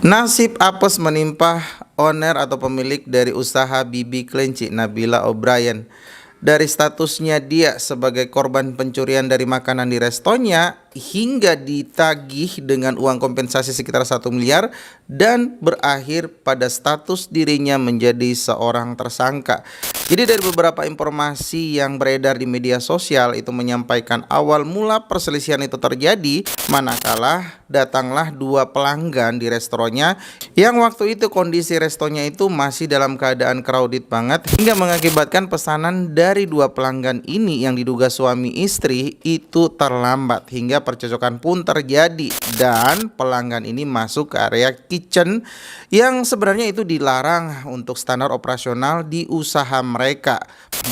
Nasib apes menimpa owner atau pemilik dari usaha BB Kelinci, Nabila O'Brien. Dari statusnya dia sebagai korban pencurian dari makanan di restonya hingga ditagih dengan uang kompensasi sekitar 1 miliar dan berakhir pada status dirinya menjadi seorang tersangka. Jadi dari beberapa informasi yang beredar di media sosial itu menyampaikan awal mula perselisihan itu terjadi manakala datanglah dua pelanggan di restorannya yang waktu itu kondisi restonya itu masih dalam keadaan crowded banget hingga mengakibatkan pesanan dari dua pelanggan ini yang diduga suami istri itu terlambat hingga percecokan pun terjadi dan pelanggan ini masuk ke area kitchen yang sebenarnya itu dilarang untuk standar operasional di usaha mereka.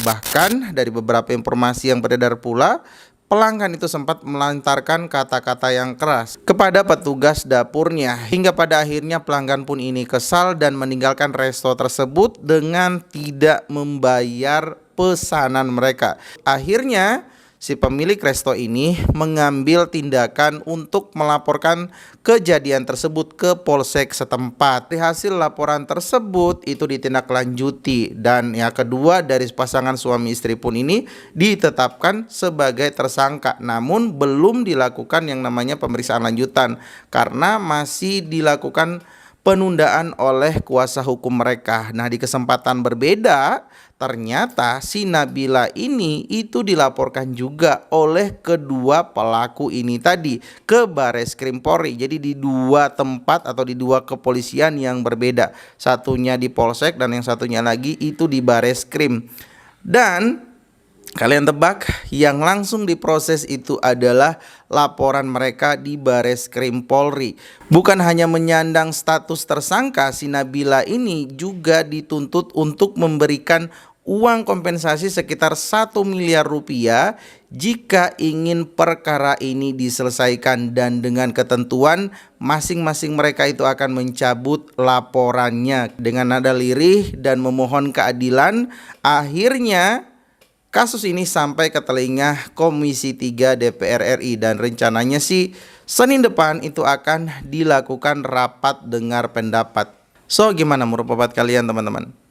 Bahkan dari beberapa informasi yang beredar pula, pelanggan itu sempat melantarkan kata-kata yang keras kepada petugas dapurnya hingga pada akhirnya pelanggan pun ini kesal dan meninggalkan resto tersebut dengan tidak membayar pesanan mereka. Akhirnya si pemilik resto ini mengambil tindakan untuk melaporkan kejadian tersebut ke polsek setempat. Di hasil laporan tersebut itu ditindaklanjuti dan yang kedua dari pasangan suami istri pun ini ditetapkan sebagai tersangka. Namun belum dilakukan yang namanya pemeriksaan lanjutan karena masih dilakukan penundaan oleh kuasa hukum mereka. Nah, di kesempatan berbeda, ternyata si Nabila ini itu dilaporkan juga oleh kedua pelaku ini tadi ke Bareskrim Polri. Jadi di dua tempat atau di dua kepolisian yang berbeda. Satunya di Polsek dan yang satunya lagi itu di Bareskrim. Dan kalian tebak, yang langsung diproses itu adalah laporan mereka di Bareskrim Polri. Bukan hanya menyandang status tersangka, si Nabila ini juga dituntut untuk memberikan uang kompensasi sekitar 1 miliar rupiah jika ingin perkara ini diselesaikan dan dengan ketentuan masing-masing mereka itu akan mencabut laporannya. Dengan nada lirih dan memohon keadilan, akhirnya kasus ini sampai ke telinga Komisi 3 DPR RI dan rencananya sih Senin depan itu akan dilakukan rapat dengar pendapat. So gimana menurut pendapat kalian teman-teman?